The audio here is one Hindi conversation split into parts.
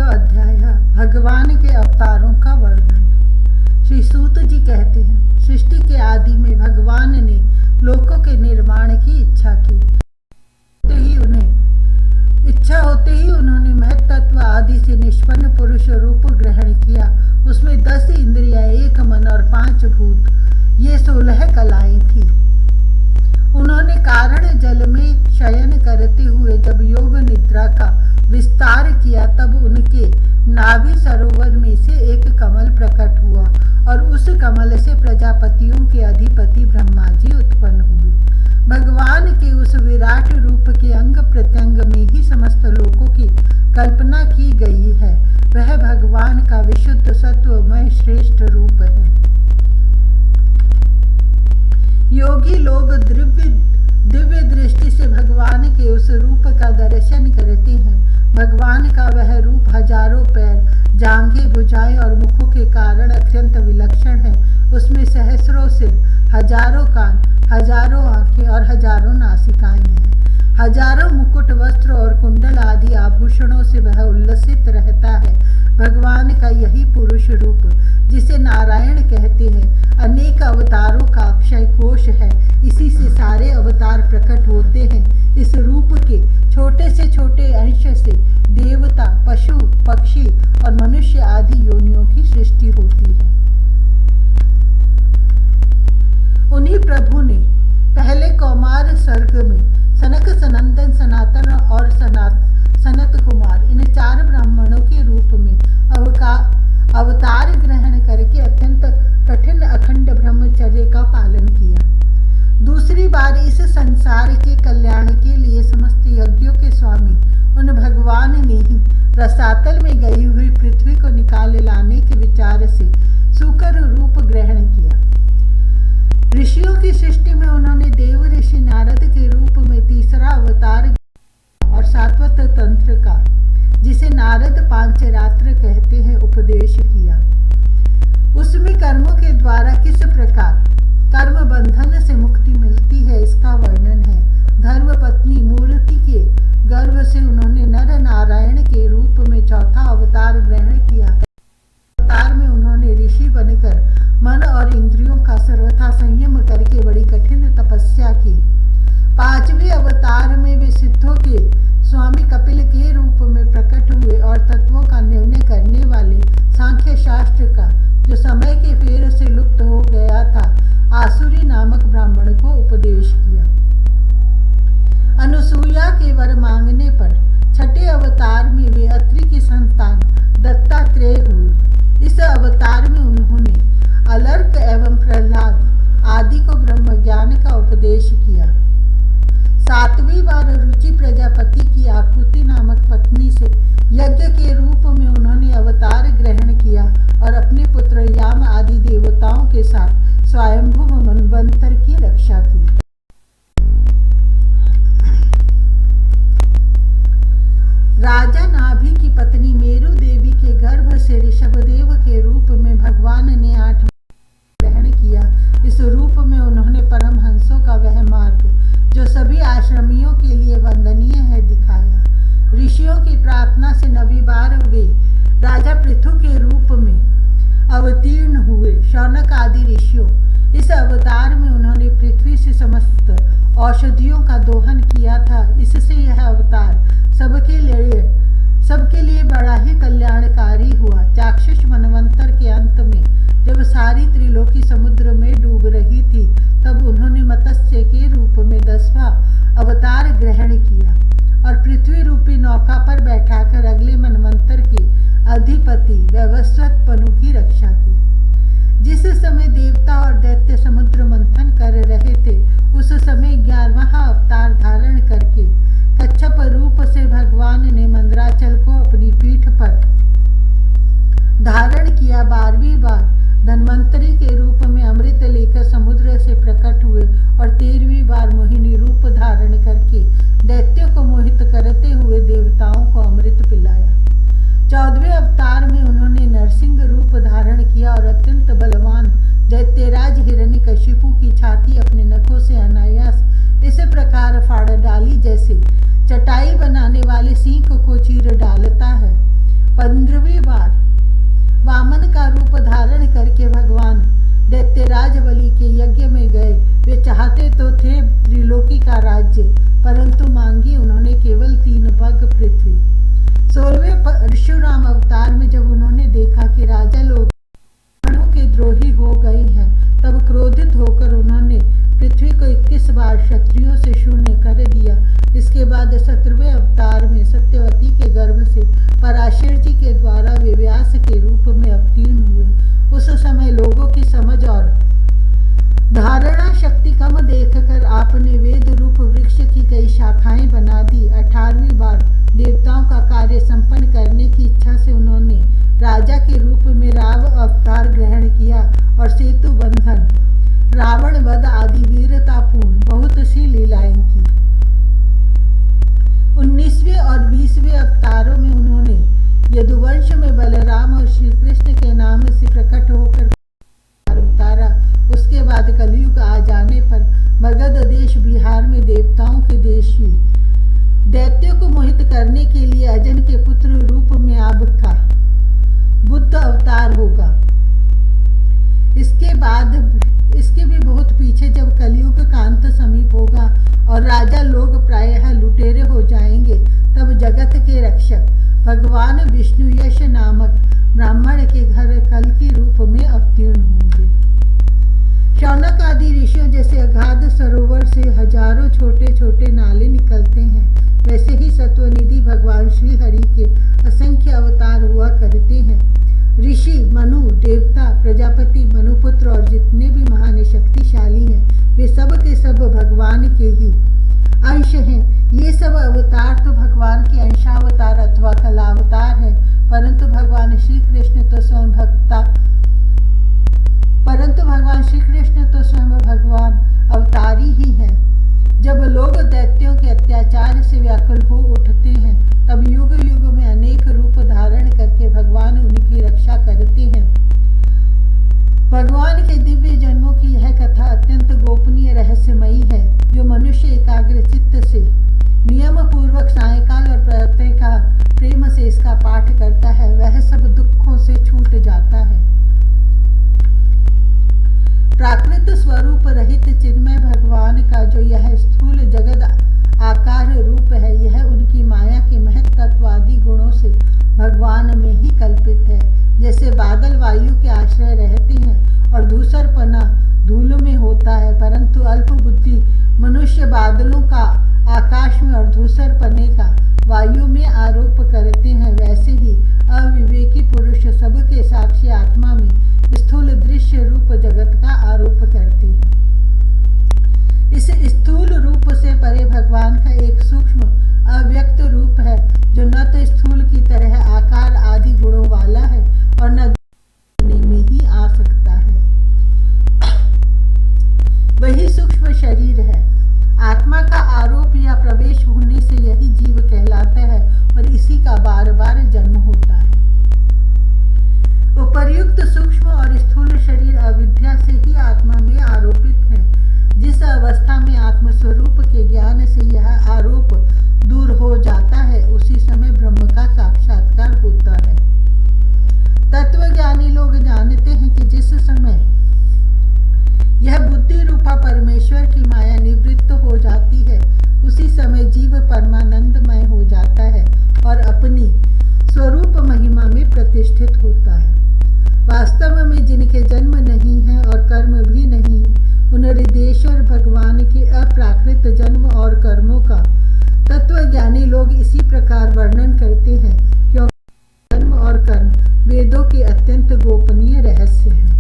अध्याय भगवान के अवतारों का वर्णन। श्री सूत जी कहते हैं, सृष्टि के आदि में भगवान ने लोकों के निर्माण की इच्छा की। इच्छा होते ही उन्होंने महत्त्व आदि से निष्पन्न पुरुष रूप ग्रहण किया। उसमें 10 इंद्रियां, 1 मन और 5 भूत, ये 16 कलाएं थी। उन्होंने कारण जल में शयन करते हुए जब योग निद्रा का विस्तार किया, तब उनके नाभि सरोवर में से एक कमल प्रकट हुआ और उस कमल से प्रजापतियों के अधिपति ब्रह्मा जी उत्पन्न हुए। भगवान के उस विराट रूप के अंग प्रत्यंग में ही समस्त लोकों की कल्पना की गई है। वह भगवान का विशुद्ध सत्वमय श्रेष्ठ रूप है। योगी लोग दिव्य दृष्टि से भगवान के उस रूप का दर्शन करते हैं। भगवान का वह रूप हजारों पैर, जांघें, भुजाएं और मुखों के कारण अत्यंत विलक्षण है। उसमें सहस्रों सिर, हजारों कान, हजारों आंखें और हजारों नासिकाएं हैं। हजारों मुकुट, वस्त्र और कुंडल आदि आभूषणों से वह उल्लसित रहता है। भगवान का यही पुरुष रूप, जिसे नारायण कहते हैं, अनेक अवतारों का अक्षय कोश है। इसी से सारे अवतार प्रकट होते हैं। इस रूप के छोटे से छोटे अंश से देवता, पशु, पक्षी और मनुष्य आदि योनियों की सृष्टि होती है। उन्हीं प्रभु ने पहले कौमार सर्ग में सनक, सनंदन, सनातन और सनत कुमार, इन 4 ब्राह्मणों के रूप में अवतार ग्रहण करके अत्यंत कठिन अखंड ब्रह्मचर्य का पालन किया। दूसरी बार इस संसार के कल्याण के लिए समस्त यज्ञों के स्वामी उन भगवान ने ही रसातल में गई हुई पृथ्वी को निकाल लाने के विचार से सूकर रूप ग्रहण किया। ऋषियों की सृष्टि में उन्होंने देव ऋषि नारद के रूप में तीसरा अवतार और सात्वत तंत्र का, जिसे नारद पांचरात्र कहते हैं, उपदेश किया। उसमें कर्मों के द्वारा किस प्रकार कर्म बंधन से मुक्ति मिलती है, इसका वर्णन है। धर्म पत्नी मूर्ति के गर्भ से उन्होंने नर नारायण के रूप में चौथा अवतार ग्रहण किया। अवतार में उन्होंने ऋषि बनकर मन और इंद्रियों का सर्वथा संयम करके बड़ी कठिन तपस्या की। 5वें अवतार में वे सिद्धों के स्वामी कपिल के रूप में प्रकट हुए और तत्वों का निर्णय करने वाले सांख्य शास्त्र का, जो समय के फेर से लुप्त हो गया था, आसुरी नामक ब्राह्मण को उपदेश किया। अनुसूया के वर मांगने पर 6ठे अवतार में वे अत्रि की संतान दत्तात्रेय हुए। इस अवतार में उन्होंने अलर्क एवं प्रहलाद आदि को ब्रह्म ज्ञान का उपदेश किया। 7वीं बार रुचि प्रजापति की आकृति नामक पत्नी से यज्ञ के रूप में उन्होंने अवतार ग्रहण किया और अपने पुत्र याम आदि देवताओं के साथ स्वयंभुव मनवंतर की रक्षा की। राजा नाभि की पत्नी मेरु देवी के गर्भ से ऋषभदेव के रूप में भगवान ने 8 ग्रहण किया। इस रूप में उन्होंने परमहंसों का वह मार्ग, जो सभी आश्रमियों के लिए वंदनीय है, दिखाया। ऋषियों की प्रार्थना से 9वीं बार वे राजा पृथु के रूप में अवतीर्ण हुए। शौनक आदि ऋषियों, इस अवतार में उन्होंने पृथ्वी से समस्त औषधियों का दोहन किया था। इससे यह अवतार सबके लिए बड़ा ही कल्याणकारी हुआ। चाक्षुष मनवंतर के अंत में जब सारी त्रिलोकी समुद्र में डूब रही थी, तब उन्होंने मत्स्य के रूप में 10वां अवतार ग्रहण किया और पृथ्वी रूपी नौका पर बैठाकर अगले मनवंतर के अधिपति वैवस्वत पनु की रक्षा की। जिस समय देवता और दैत्य समुद्र मंथन कर रहे थे, उस समय 11वां अवतार धारण करके कच्छप रूप से भगवान ने मंदराचल को अपनी पीठ पर धारण किया। 12वीं बार धन्वंतरी के रूप में अमृत लेकर समुद्र से प्रकट हुए और 13वीं बार मोहिनी रूप धारण करके दैत्यों को मोहित करते हुए देवताओं को अमृत पिलाया। 14वें अवतार में उन्होंने नरसिंह रूप धारण किया और अत्यंत बलवान दैत्यराज हिरण्यकशिपु की छाती अपने नखों से अनायास इस प्रकार फाड़ डाली, जैसे चटाई बनाने वाले सींग को चीर डालता है। 15वीं बार वामन का रूप धारण करके भगवान दैत्यराज बलि के यज्ञ में गए। वे चाहते तो थे त्रिलोकी का राज्य, परंतु मांगी उन्होंने केवल 3 पग पृथ्वी। 16वें परशुराम अवतार में जब उन्होंने देखा कि राजा लोग ब्राह्मणों के द्रोही हो गए हैं, तब क्रोधित होकर उन्होंने पृथ्वी को 21 बार क्षत्रियों से शून्य कर दिया। इसके बाद 17वें अवतार में सत्यवती के गर्भ से पराशर जी के द्वारा वे व्यास के रूप में अवतीर्ण हुए। उस समय लोगों की समझ और धारणा शक्ति कम देखकर आपने वेद रूप वृक्ष की कई शाखाएं बना दी। 18वीं बार देवताओं का कार्य संपन्न करने की इच्छा से उन्होंने राजा के रूप में राव अवतार ग्रहण किया और सेतु बंधन, रावण वध आदि वीरतापूर्ण बहुत सी लीलाएं की। 19वें और 20वें अवतारों में उन्होंने यदुवंश में बलराम और श्री कृष्ण के नाम से प्रकट होकर उतारा। उसके बाद कलयुग आ जाने पर मगध देश बिहार में देवताओं के देशी दैत्यों को मोहित करने के लिए अजन के पुत्र रूप में आपका बुद्ध अवतार होगा। इसके भी बहुत पीछे जब कलयुग का अंत समीप होगा और राजा लोग प्रायः लुटेरे हो जाएंगे, तब जगत के रक्षक भगवान विष्णु यश नामक ब्राह्मण के घर कल की रूप में अवतीर्ण होंगे। शौनक आदि ऋषियों जैसे अगाध सरोवर से हजारों छोटे छोटे नाले निकलते हैं, वैसे ही सत्वनिधि भगवान श्री हरि के असंख्य अवतार हुआ करते हैं। ऋषि, मनु, देवता, प्रजापति, मनुपुत्र और जितने भी महान शक्तिशाली हैं, वे सब के सब भगवान के ही अंश हैं। ये सब अवतार तो भगवान के अंशावतार अथवा कलावतार हैं, परंतु भगवान श्री कृष्ण तो स्वयं भगवान अवतारी ही हैं। जब लोग दैत्यों के अत्याचार से व्याकुल हो उठते हैं, तब युग युग में अनेक रूप धारण करके भगवान उनकी रक्षा करते हैं। भगवान के दिव्य जन्मों की यह कथा अत्यंत गोपनीय रहस्यमयी है। जो मनुष्य एकाग्र चित्त से नियम पूर्वक सायंकाल और प्रातःकाल प्रेम से इसका पाठ करता है, वह सब दुखों से छूट जाता है। प्राकृत स्वरूप रहित चिन्मय भगवान का जो यह स्थूल जगद आकार रूप है, यह उनकी माया के महत्त्वादी गुणों से भगवान में ही कल्पित है। जैसे बादल वायु के आश्रय रहते हैं और धूसरपना धूल में होता है, परंतु अल्प बुद्धि मनुष्य बादलों का आकाश में और धूसरपने का वायु में आरोप करते हैं, वैसे ही अविवेकी पुरुष सबके साक्षी आत्मा में स्थूल दृश्य रूप जगत का आरोप करते हैं। इस स्थूल रूप से परे भगवान का एक सूक्ष्म अव्यक्त रूप है, जो न तो स्थूल की तरह आकार आदि गुणों वाला है और न में ही आ सकता है। वही सूक्ष्म शरीर है। आत्मा का आरोप या प्रवेश होने से यही जीव कहलाता है और इसी का बार बार जन्म होता है। उपर्युक्त सूक्ष्म और स्थूल शरीर अविद्या से ही आत्मा में आरोपित है। जिस अवस्था में आत्मस्वरूप के ज्ञान से यह आरोप दूर हो जाता है, उसी समय ब्रह्म का साक्षात्कार होता है। तत्वज्ञानी लोग जानते हैं कि जिस समय यह बुद्धि रूपा परमेश्वर की माया निवृत्त हो जाती है, उसी समय जीव परमानंदमय हो जाता है और अपनी स्वरूप महिमा में प्रतिष्ठित होता है। वास्तव में जिनके जन्म नहीं है और कर्म भी नहीं, उन हृदयेश्वर भगवान के अप्राकृत जन्म और कर्मों का तत्वज्ञानी लोग इसी प्रकार वर्णन करते हैं, क्योंकि जन्म और कर्म वेदों के अत्यंत गोपनीय रहस्य हैं।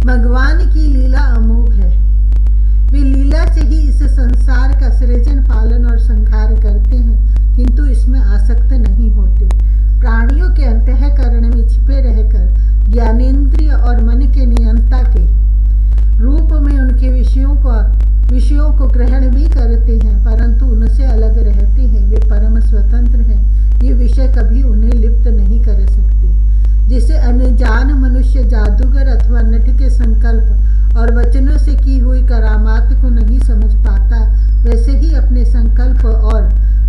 भगवान की लीला अमोघ है। वे लीला से ही इस संसार का सृजन, पालन और संहार करते हैं, किंतु इसमें आसक्त नहीं होते। प्राणियों के अंतःकरण में छिपे रहकर ज्ञानेंद्रिय और मन के नियंता के रूप में उनके विषयों को ग्रहण भी करते हैं, परंतु उनसे अलग रहते हैं। वे परम स्वतंत्र हैं। ये विषय कभी उन्हें लिप्त नहीं कर सकते। जिसे अनजान मनुष्य जादूगर अथवा नट के संकल्प और वचनों से की हुई करामात को नहीं समझ पाता, वैसे ही अपने संकल्प और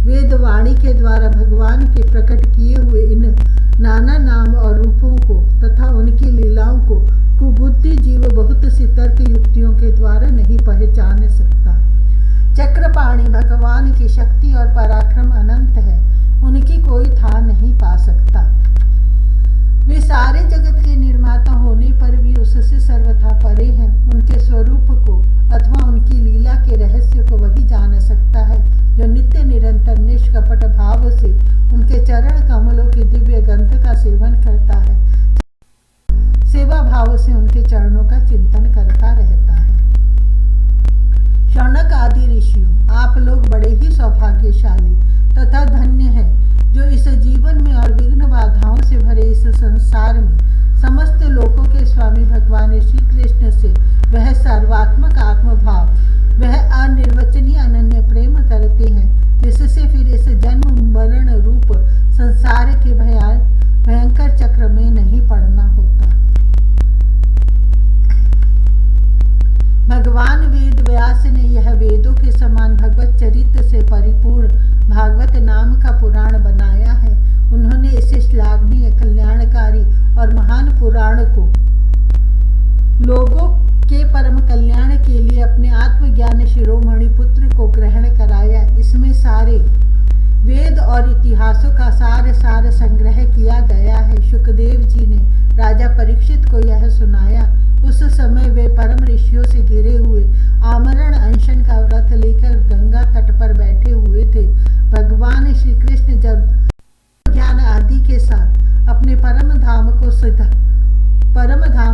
वेदवाणी के द्वारा द्वारा भगवान के प्रकट किए हुए इन नाना नाम और रूपों को तथा उनकी लीलाओं को कुबुद्धि जीव बहुत सी तर्क युक्तियों के द्वारा नहीं पहचान सकता। चक्रपाणि भगवान की शक्ति और पराक्रम अनंत है, उनकी कोई था नहीं पा सकता। वे सारे जगत के निर्माता होने पर भी उससे सर्वथा परे हैं। उनके स्वरूप को अथवा उनकी लीला के रहस्य को वही जान सकता है जो नित्य निरंतर निष्कपट भाव से उनके चरण कमलों के दिव्य गंध का सेवन करता है, सेवा भाव से उनके चरणों का चिंतन करता रहता है। शौनक आदि ऋषियों, आप लोग बड़े ही सौभाग्यशाली तथा धन्य हैं जो इस जीवन में और विघ्न बाधाओं से भरे इस संसार में समस्त लोकों के स्वामी भगवान श्री कृष्ण से वह सर्वात्मक आत्मभाव, वह अनिर्वचनीय अनन्य प्रेम करते हैं, जिससे फिर इस जन्म मरण रूप संसार के भयंकर चक्र में नहीं पड़ना होता। भगवान वेद व्यास ने यह वेदों के समान भगवत चरित्र से परिपूर्ण भागवत नाम का पुराण बनाया है। उन्होंने इसे श्लाघनीय, कल्याणकारी और महान पुराण को लोगों के परम कल्याण के लिए अपने आत्मज्ञान शिरोमणि पुत्र को ग्रहण कराया। इसमें सारे वेद और इतिहासों का सार संग्रह किया गया है। शुकदेव जी ने राजा परीक्षित को यह सुनाया। उस समय वे परम ऋषियों से घिरे हुए आमरण अनशन का व्रत लेकर गंगा तट पर बैठे हुए थे। भगवान श्री कृष्ण जब ज्ञान आदि के साथ अपने परम धाम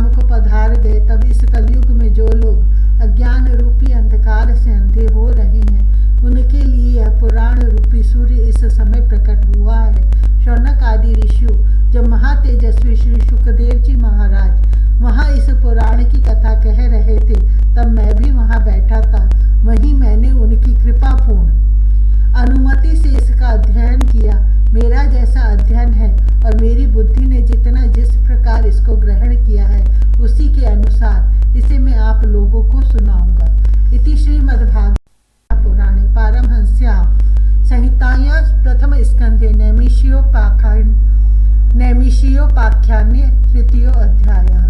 को पधार गए, तब इस कलयुग में जो लोग अज्ञान रूपी अंधकार से अंधे हो रहे हैं, उनके लिए यह पुराण रूपी सूर्य इस समय प्रकट हुआ है। शौनक आदि ऋषियों, जब महातेजस्वी श्री शुकदेव जी महाराज वहाँ इस पुराण की कथा कह रहे थे, तब मैं भी वहाँ बैठा था। वहीं मैंने उनकी कृपापूर्ण अनुमति से इसका अध्ययन किया। मेरा जैसा अध्ययन है और मेरी बुद्धि ने जिस प्रकार इसको ग्रहण किया है, उसी के अनुसार इसे मैं आप लोगों को सुनाऊंगा। इति श्रीमद्भागवत पुराणे पारमहंस्यां संहितायां प्रथम स्कंधे नैमिषीयोपाख्याने तृतीयो अध्यायः।